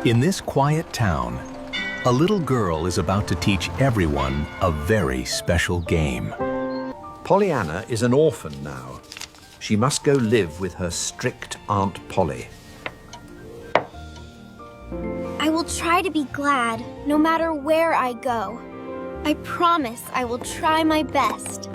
In this quiet town, a little girl is about to teach everyone a very special game. Pollyanna is an orphan now. She must go live with her strict Aunt Polly. I will try to be glad, no matter where I go. I promise I will try my best.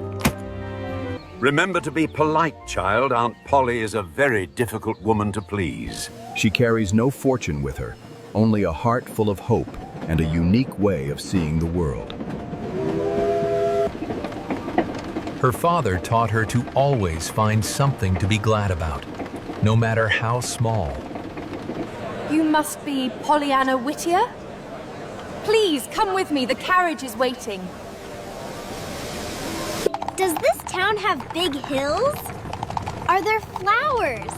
Remember to be polite, child. Aunt Polly is a very difficult woman to please. She carries no fortune with her, only a heart full of hope and a unique way of seeing the world. Her father taught her to always find something to be glad about, no matter how small. You must be Pollyanna Whittier? Please, come with me. The carriage is waiting. Does this town have big hills? Are there flowers?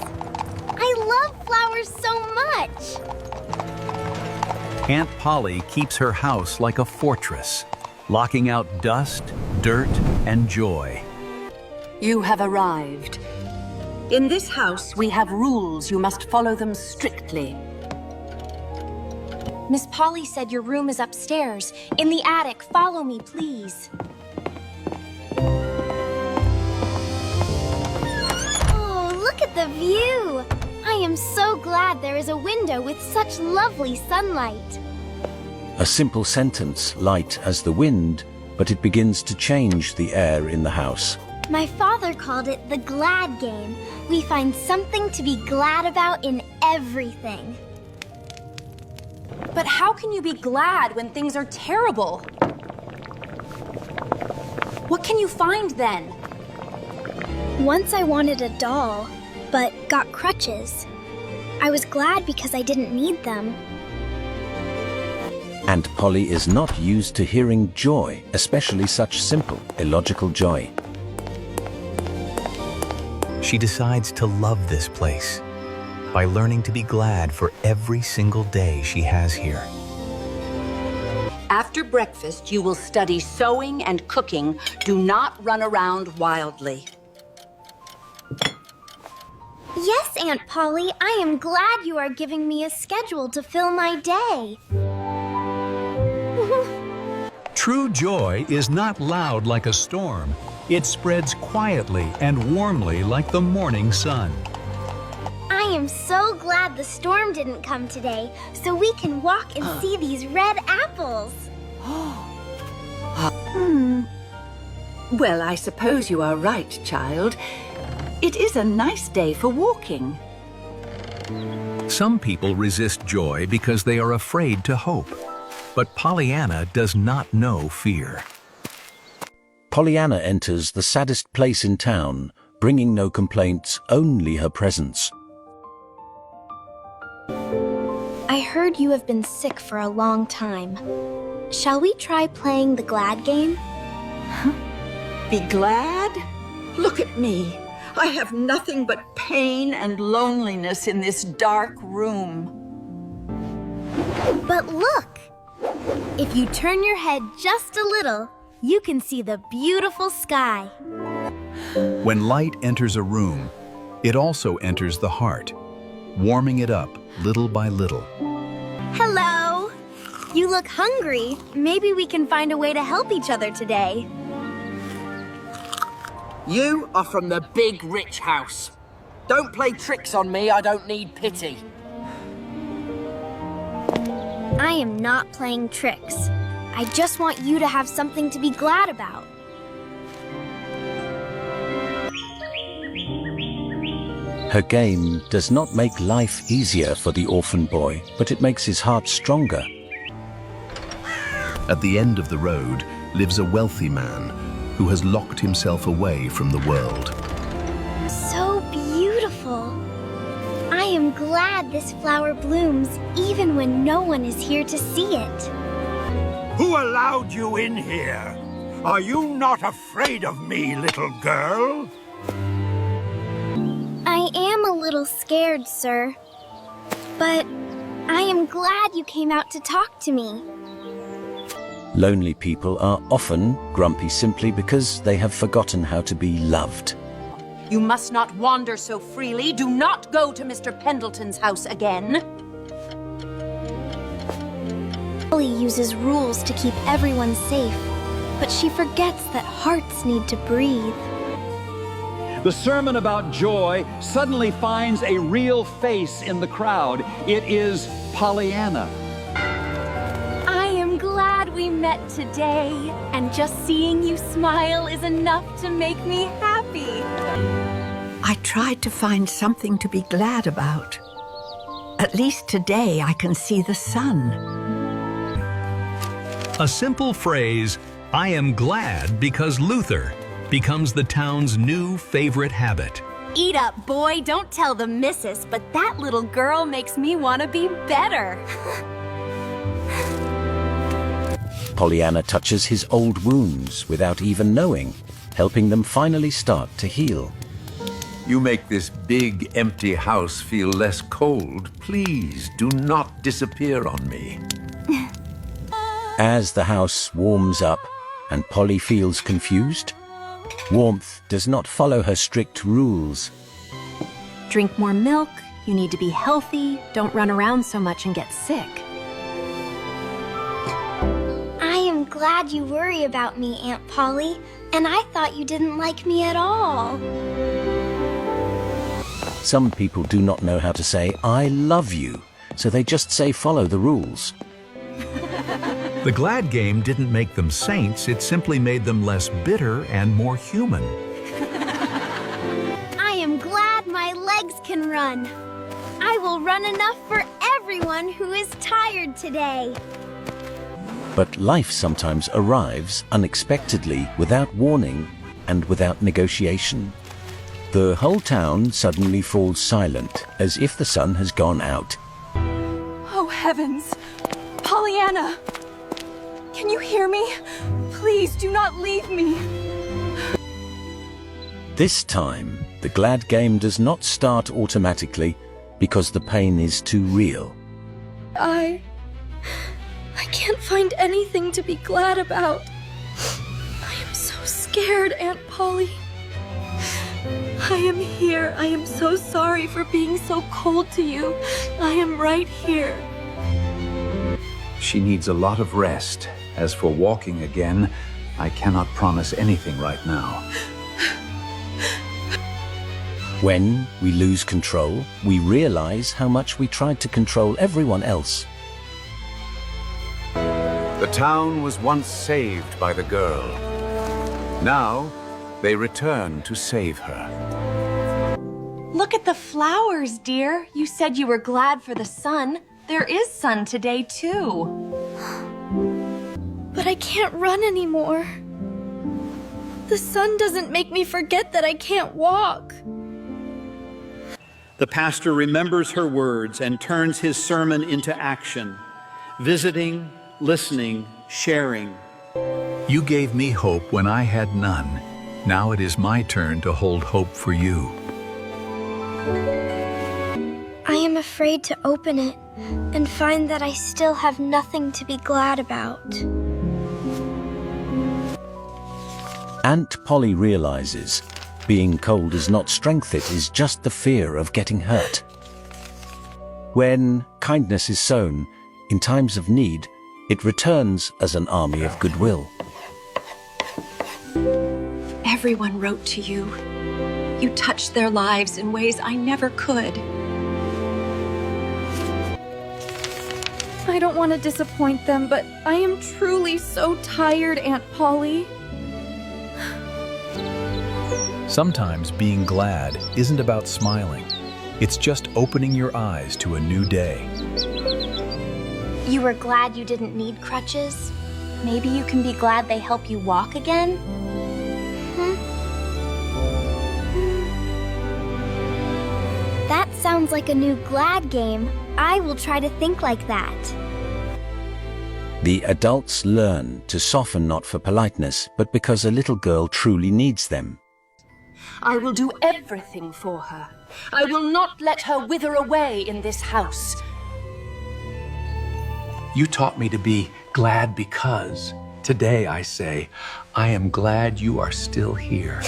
I love flowers so much. Aunt Polly keeps her house like a fortress, locking out dust, dirt, and joy. You have arrived. In this house, we have rules. You must follow them strictly. Miss Polly said your room is upstairs, in the attic. Follow me, please. Oh, look at the view! I am so glad there is a window with such lovely sunlight. A simple sentence, light as the wind, but it begins to change the air in the house. My father called it the glad game. We find something to be glad about in everything. But how can you be glad when things are terrible? What can you find then? Once I wanted a doll, but got crutches. I was glad because I didn't need them. And Polly is not used to hearing joy, especially such simple, illogical joy. She decides to love this place by learning to be glad for every single day she has here. After breakfast, you will study sewing and cooking. Do not run around wildly. Yes, Aunt Polly, I am glad you are giving me a schedule to fill my day. True joy is not loud like a storm. It spreads quietly and warmly like the morning sun. I am so glad the storm didn't come today, so we can walk and see these red apples. Well, I suppose you are right, child. It is a nice day for walking. Some people resist joy because they are afraid to hope. But Pollyanna does not know fear. Pollyanna enters the saddest place in town, bringing no complaints, only her presence. I heard you have been sick for a long time. Shall we try playing the glad game? Be glad? Look at me. I have nothing but pain and loneliness in this dark room. But look! If you turn your head just a little, you can see the beautiful sky. When light enters a room, it also enters the heart, warming it up little by little. Hello! You look hungry. Maybe we can find a way to help each other today. You are from the big rich house. Don't play tricks on me, I don't need pity. I am not playing tricks. I just want you to have something to be glad about. Her game does not make life easier for the orphan boy, but it makes his heart stronger. At the end of the road lives a wealthy man who has locked himself away from the world. So beautiful. I am glad this flower blooms even when no one is here to see it. Who allowed you in here? Are you not afraid of me, little girl? I am a little scared, sir. But I am glad you came out to talk to me. Lonely people are often grumpy simply because they have forgotten how to be loved. You must not wander so freely. Do not go to Mr. Pendleton's house again. Polly uses rules to keep everyone safe, but she forgets that hearts need to breathe. The sermon about joy suddenly finds a real face in the crowd. It is Pollyanna. I am glad we met today, and just seeing you smile is enough to make me happy. I tried to find something to be glad about. At least today I can see the sun. A simple phrase, "I am glad because Luther," becomes the town's new favorite habit. Eat up, boy. Don't tell the missus, but that little girl makes me want to be better. Pollyanna touches his old wounds without even knowing, helping them finally start to heal. You make this big, empty house feel less cold. Please do not disappear on me. As the house warms up and Polly feels confused, warmth does not follow her strict rules. Drink more milk. You need to be healthy. Don't run around so much and get sick. I am glad you worry about me, Aunt Polly, and I thought you didn't like me at all. Some people do not know how to say, "I love you," so they just say follow the rules. The glad game didn't make them saints, it simply made them less bitter and more human. I am glad my legs can run. I will run enough for everyone who is tired today. But life sometimes arrives unexpectedly, without warning and without negotiation. The whole town suddenly falls silent, as if the sun has gone out. Oh, heavens. Pollyanna! Can you hear me? Please do not leave me. This time, the glad game does not start automatically because the pain is too real. I can't find anything to be glad about. I am so scared, Aunt Polly. I am here. I am so sorry for being so cold to you. I am right here. She needs a lot of rest. As for walking again, I cannot promise anything right now. When we lose control, we realize how much we tried to control everyone else. The town was once saved by the girl. Now, they return to save her. Look at the flowers, dear. You said you were glad for the sun. There is sun today, too. But I can't run anymore. The sun doesn't make me forget that I can't walk. The pastor remembers her words and turns his sermon into action, visiting, listening, sharing. You gave me hope when I had none. Now it is my turn to hold hope for you. I am afraid to open it and find that I still have nothing to be glad about. Aunt Polly realizes being cold is not strength, it is just the fear of getting hurt. When kindness is sown, in times of need, it returns as an army of goodwill. Everyone wrote to you. You touched their lives in ways I never could. I don't want to disappoint them, but I am truly so tired, Aunt Polly. Sometimes being glad isn't about smiling. It's just opening your eyes to a new day. You were glad you didn't need crutches? Maybe you can be glad they help you walk again? That sounds like a new glad game. I will try to think like that. The adults learn to soften not for politeness, but because a little girl truly needs them. I will do everything for her. I will not let her wither away in this house. You taught me to be glad because. Today I say, I am glad you are still here.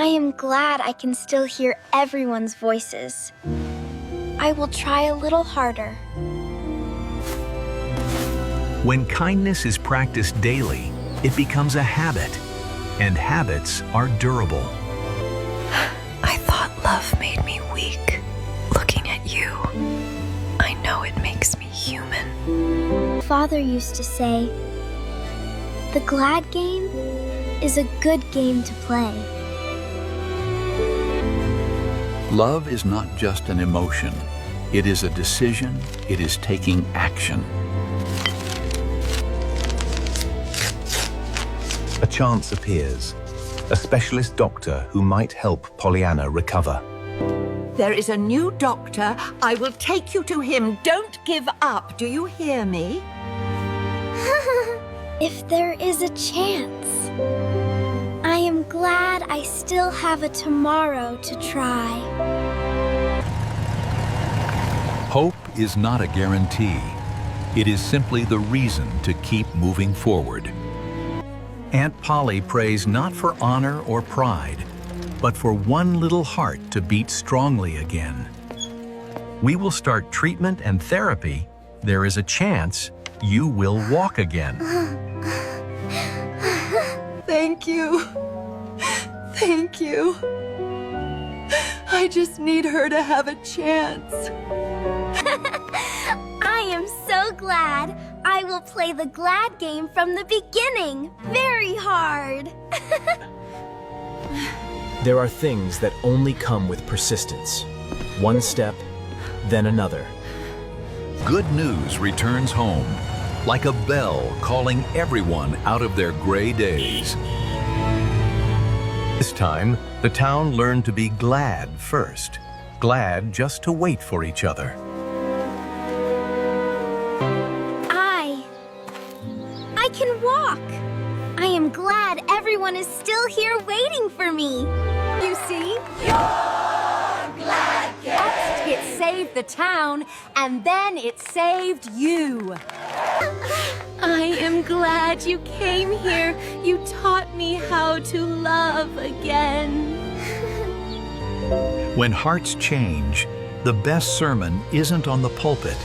I am glad I can still hear everyone's voices. I will try a little harder. When kindness is practiced daily, it becomes a habit, and habits are durable. I thought love made me weak. Looking at you, I know it makes me human. Father used to say, the glad game is a good game to play. Love is not just an emotion. It is a decision. It is taking action. A chance appears, a specialist doctor who might help Pollyanna recover. There is a new doctor. I will take you to him. Don't give up. Do you hear me? If there is a chance, I am glad I still have a tomorrow to try. Hope is not a guarantee. It is simply the reason to keep moving forward. Aunt Polly prays not for honor or pride, but for one little heart to beat strongly again. We will start treatment and therapy. There is a chance you will walk again. Thank you. Thank you. I just need her to have a chance. I am so glad. I will play the glad game from the beginning. Very hard. There are things that only come with persistence. One step, then another. Good news returns home, like a bell calling everyone out of their gray days. This time, the town learned to be glad first. Glad just to wait for each other. I can walk. I am glad everyone is still here waiting for me. You see? Your glad game. It saved the town, and then it saved you. I am glad you came here. You taught me how to love again. When hearts change, the best sermon isn't on the pulpit.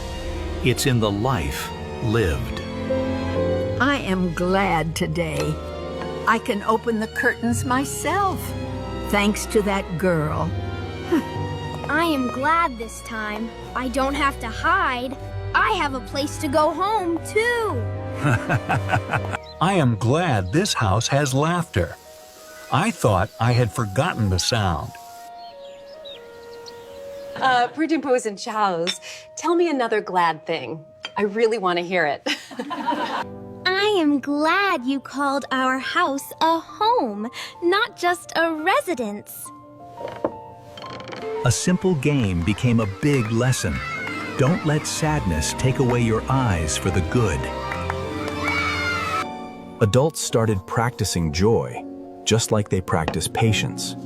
It's in the life lived. I am glad today. I can open the curtains myself, thanks to that girl. I am glad this time. I don't have to hide. I have a place to go home, too. I am glad this house has laughter. I thought I had forgotten the sound. Pridimpo's and Chow's, tell me another glad thing. I really want to hear it. I am glad you called our house a home, not just a residence. A simple game became a big lesson. Don't let sadness take away your eyes for the good. Adults started practicing joy, just like they practice patience.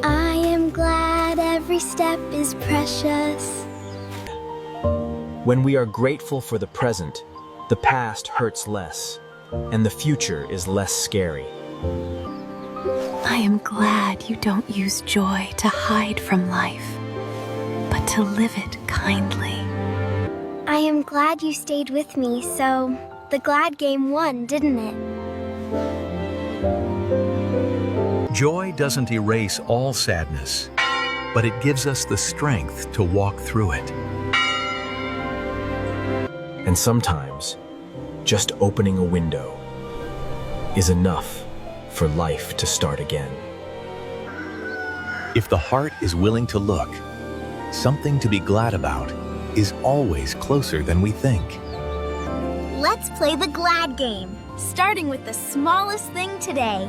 I am glad every step is precious. When we are grateful for the present, the past hurts less, and the future is less scary. I am glad you don't use joy to hide from life, but to live it kindly. I am glad you stayed with me, so the glad game won, didn't it? Joy doesn't erase all sadness, but it gives us the strength to walk through it. And sometimes, just opening a window is enough for life to start again. If the heart is willing to look, something to be glad about is always closer than we think. Let's play the glad game, starting with the smallest thing today.